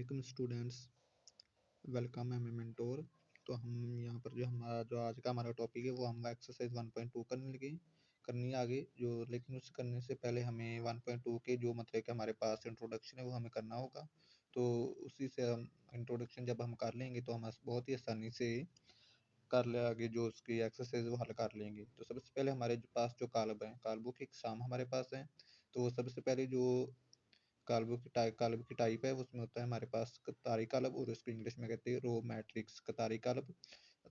वालेकुम students, welcome है mentor. तो हम यहाँ पर जो आज का हमारा टॉपिक है वो हम एक्सरसाइज 1.2 करनी है आगे जो, लेकिन उस करने से पहले हमें 1.2 के जो मतलब कि हमारे पास इंट्रोडक्शन है वो हमें करना होगा। तो उसी से हम इंट्रोडक्शन जब हम कर लेंगे तो हम बहुत ही आसानी से कर ले आगे जो उसकी एक्सरसाइज वो हल कर लेंगे। तो सबसे पहले हमारे पास जो कालब है, कालबों की एग्जाम हमारे पास है। तो सबसे पहले जो काल्ब की टाइप है उसमें होता है हमारे पास कतारी काल्ब, और उसको इंग्लिश में कहते हैं रो मैट्रिक्स कतारी काल्ब।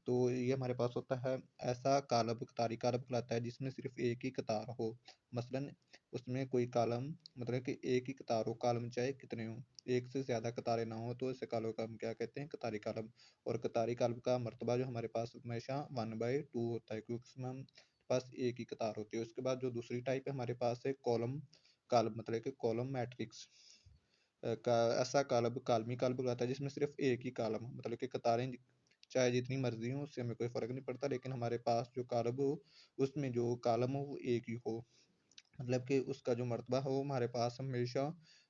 तो ये हमारे पास होता है ऐसा काल्ब, कतारी काल्ब कहलाता है जिसमें सिर्फ एक ही कतार हो। मसलन उसमें कोई कालम मतलब कि एक ही कतार हो, कालम चाहे कितने हो, एक से ज्यादा कतारें ना हो, तो इसे कालों का हम क्या कहते हैं, कतारी काल्ब। और कतारी काल्ब का मर्तबा जो हमारे पास हमेशा 1/2 होता है, क्योंकि उसमें हम पास एक ही कतार होती है। उसके बाद जो दूसरी टाइप है हमारे पास है कॉलम काल्ब, मतलब कि कॉलम मैट्रिक्स का ऐसा काल्ब काल्मी काल्ब कहलाता है जिसमें सिर्फ एक ही कालम मतलब कि कतारें चाहे जितनी मर्जी हो, उससे हमें कोई फर्क नहीं पड़ता, लेकिन हमारे पास जो काल्ब हो उसमें जो कालम हो वो एक ही हो, मतलब कि उसका जो मर्तबा हो हमारे पास हमेशा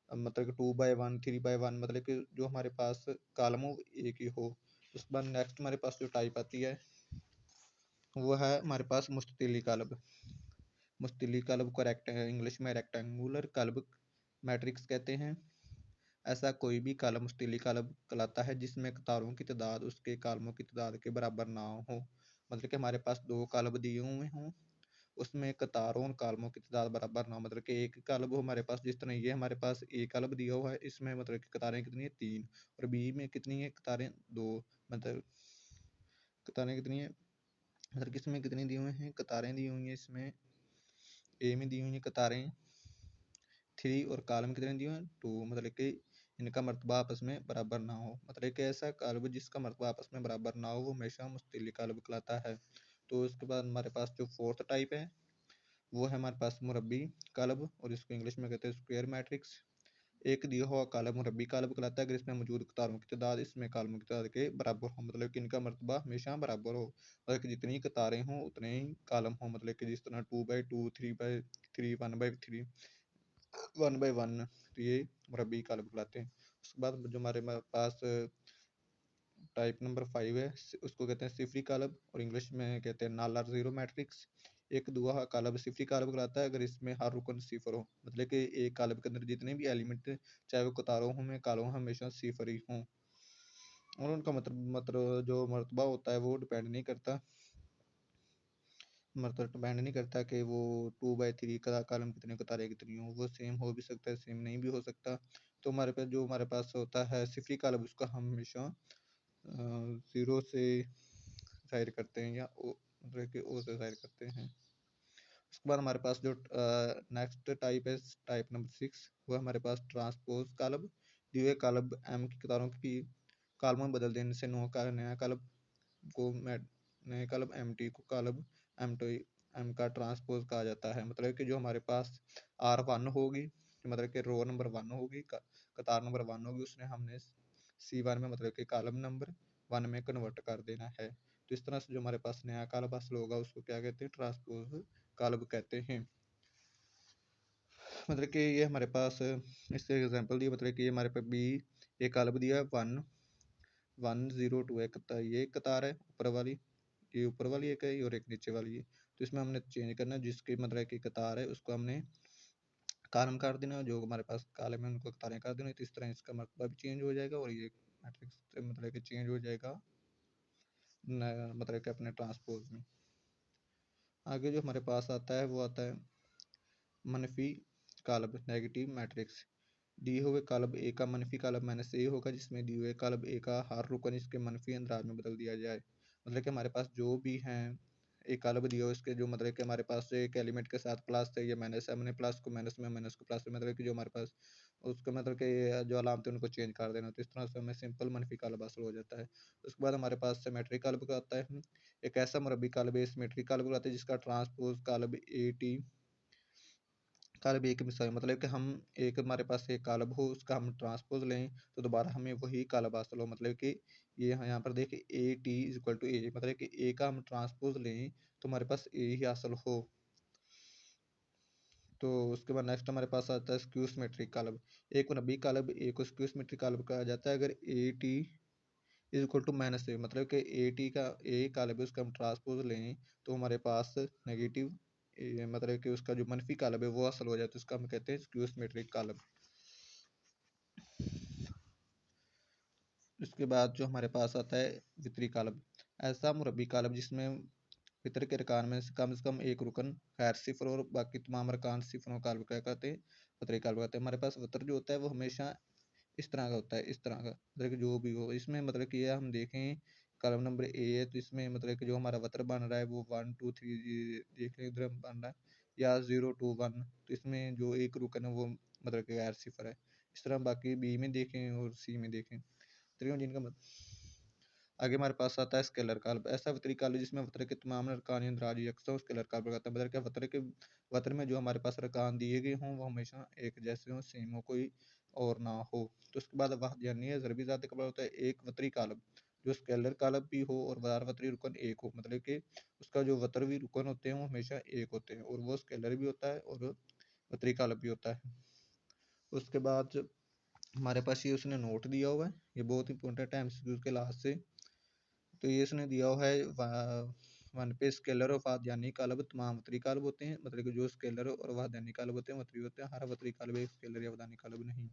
मतलब कि 2/1 3/1, मतलब कि जो हमारे पास कालम हो एक ही हो। उसके बाद नेक्स्ट हमारे पास जो टाइप आती है वो है हमारे पास मुस्ततिली काल्ब। मुस्ततिली काल्ब को इंग्लिश में रेक्टेंगुलर काल्ब मैट्रिक्स कहते हैं। ऐसा कोई भी कालम मुस्ततिली काल्ब कहलाता है जिसमें कतारों की तादाद उसके कालमों की तादाद के बराबर ना हो। मतलब कि हमारे पास दो काल्ब दिए हुए हों, उसमें कतारों और कालमों की तादाद बराबर ना हो, मतलब कि एक काल्ब हो हमारे पास, जिस तरह ये हमारे पास एक काल्ब दिया हुआ है, इसमें मतलब कि कतारें कितनी है, 3, और बी में कितनी है कतारें, 2, मतलब कतारें कितनी है, मतलब कि इसमें कितनी दी हुई हैं कतारें दी हुई हैं, इसमें ए में दी हुई हैं कतारें 3, और कालम कितने दिए हुए हैं 2, मतलब कि इनका मर्तबा आपस में बराबर ना हो। मतलब कि ऐसा काल्ब जिसका मर्तबा आपस में बराबर ना हो वो हमेशा मुस्ततिल काल्ब कहलाता है। तो उसके बाद हमारे पास जो फोर्थ टाइप है वो है हमारे पास मुरब्बी काल्ब, और इसको इंग्लिश में कहते हैं स्क्वायर मैट्रिक्स। एक दिया हुआ काल्ब मुरब्बी काल्ब कहलाता है अगर इसमें मौजूद कतारों की तादाद इसमें कालमों की तादाद के बराबर हो, मतलब कि इनका मर्तबा हमेशा बराबर हो, मतलब कि जितनी कतारें हों उतने ही कालम हो, मतलब कि जिस तरह 2/2 3/3 1/3 1/1, तो ये मुरब्बी काल्ब कहलाते हैं। उसके बाद जो हमारे पास टाइप नंबर 5 है उसको कहते हैं सिफरी काल्ब, और इंग्लिश में कहते हैं नालार जीरो मैट्रिक्स। एक दुआ काल्ब सिफरी काल्ब कहलाता है अगर इसमें हर रुकन सिफर हो, मतलब कि एक काल्ब के अंदर जितने भी एलिमेंट चाहे वो कतारों हों में कालों हमेशा सिफर ही हों, और उनका मतलब जो मर्तबा होता है वो डिपेंड नहीं करता, मतलब डिपेंड नहीं करता कि वो 2/3 का कालम कितने कतारें कितनी हो, वो सेम हो भी सकता है सेम नहीं भी हो सकता। तो हमारे पास होता है सिफरी काल्ब, उसका हम हमेशा 0 से जाहिर करते हैं, या ओ मतलब कि ओ से जाहिर करते हैं। उसके बाद हमारे पास जो नेक्स्ट टाइप है टाइप नंबर 6, वो हमारे पास ट्रांसपोज काल्ब। दिए हुए काल्ब एम की कतारों की कालमों में बदल देने से नया काल्ब को नए काल्ब एम टी को काल्ब एम टी एम का ट्रांसपोज कहा जाता है। मतलब कि जो हमारे पास R1 होगी, मतलब कि रो नंबर 1 होगी, कतार नंबर 1 होगी, उसने हमने C1 में मतलब कि कालम नंबर 1 में कन्वर्ट कर देना है। तो इस तरह से जो हमारे पास नया काल्ब हासिल होगा उसको क्या कहते हैं, ट्रांसपोज काल्ब कहते हैं। मतलब कि ये हमारे पास इससे एग्जांपल दिया, मतलब कि ये हमारे पास बी एक काल्ब दिया है 1 1 0 2, ये कतार है ऊपर वाली, ये ऊपर वाली एक है और एक नीचे वाली है। तो इसमें हमने चेंज करना है, जिसकी मतलब की कतार है उसको हमने कालम कर देना, जो हमारे पास कालम है उनको कतारें कर देना। तो इस तरह इसका मर्तबा भी चेंज हो जाएगा और ये मैट्रिक्स मतलब कि चेंज हो जाएगा मतलब कि अपने ट्रांसपोज में। आगे जो हमारे पास आता है वो आता है मनफी काल्ब नेगेटिव मैट्रिक्स। दिए हुए काल्ब ए का मनफी काल्ब -a होगा, जिसमें दिए हुए काल्ब ए का हर रुकन इसके मनफी अंदाज में बदल दिया जाए। मतलब कि हमारे पास जो भी हैं एक काल्ब दिया हो इसके जो मतलब कि हमारे पास एक एलिमेंट के साथ प्लस है या माइनस है, हमने प्लस को माइनस में माइनस को प्लस में, मतलब कि जो हमारे पास उसका मतलब कि जो अलामत है उनको चेंज कर देना। तो इस तरह से हमें सिंपल मनफी काल्ब हासिल हो जाता है। उसके बाद हमारे पास सिमेट्रिक काल्ब का आता है, एक ऐसा मुरब्बी काल्ब है सिमेट्रिक काल्ब कहलाता है जिसका ट्रांसपोज काल्ब ए टी काल्ब एक मिसाल, मतलब कि हम एक हमारे पास एक काल्ब हो उसका हम ट्रांसपोज लें तो दोबारा हमें वही काल्ब हासिल हो, मतलब कि ये यहाँ पर देखिए A T is equal to A, मतलब कि ए का हम ट्रांसपोज लें तो हमारे पास ए ही हासिल हो। तो उसके बाद नेक्स्ट हमारे पास आता है स्क्यू सिमेट्रिक कॉलम। एक को नबी कॉलम, एक को स्क्यू सिमेट्रिक कॉलम कहा जाता है। अगर A T is equal to minus A, मतलब कि ए टी का ए कॉलम है उसका हम ट्रांसपोज लें तो हमारे पास नेगेटिव मतलब कि उसका जो मनफी कॉलम है वो असल हो जाता है, उसका हम कहते हैं स्क्यू सिमेट्रिक कॉलम। इसके बाद जो हमारे पास आता है वितरी कॉलम, ऐसा मुरबी कॉलम जिसमें फितर के अरकान में से कम एक रुकन गैर सिफर और बाकी तमाम अरकान सिफरों का क्या कहते हैं, वतरी कॉलम कहते हैं। हमारे पास वतर जो होता है वो हमेशा इस तरह का होता है, इस तरह का, मतलब कि जो भी हो इसमें, मतलब कि ये हम देखें कॉलम नंबर ए है तो इसमें मतलब कि जो हमारा वतर बन रहा है वो 1 2 3 देख लें इधर बन रहा है, या 0 2 1, तो इसमें जो एक रुकन है वो मतलब कि गैर सिफर है। इस तरह बाकी बी में देखें और सी में देखें त्रिकोण जिनका आगे हमारे पास आता है स्केलर काल्प, ऐसा वितरी काल्प जिसमें वक्र के तमाम अरकान इंद्राजी यकसा स्केलर काल्प कहता है। मतलब क्या वक्र में जो हमारे पास अरकान दिए गए हों वो हमेशा एक जैसे हों, सेम हो, कोई और ना हो। तो उसके बाद वाहदानिया ज़रबी ज़ात का होता है एक वतरी काल्प जो स्केलर काल्प भी हो और वार वतरी रुकन एक हो, मतलब कि उसका जो वतरवी रुकन होते हैं वो हमेशा एक होते हैं और वो स्केलर भी होता है और वतरी काल्प भी होता है। उसके बाद हमारे पास ये उसने नोट दिया हुआ है, ये बहुत इंपॉर्टेंट है एमसीक्यू के लास्ट से। तो ये इसने दिया हुआ है वन पे स्केलर और वाहदानी काल्प तमाम वतरी काल्प होते हैं, मतलब कि जो स्केलर और वाहदानी काल्प होते हैं वतरी होते हैं, हर वतरी काल्प एक स्केलर या वाहदानी काल्प नहीं।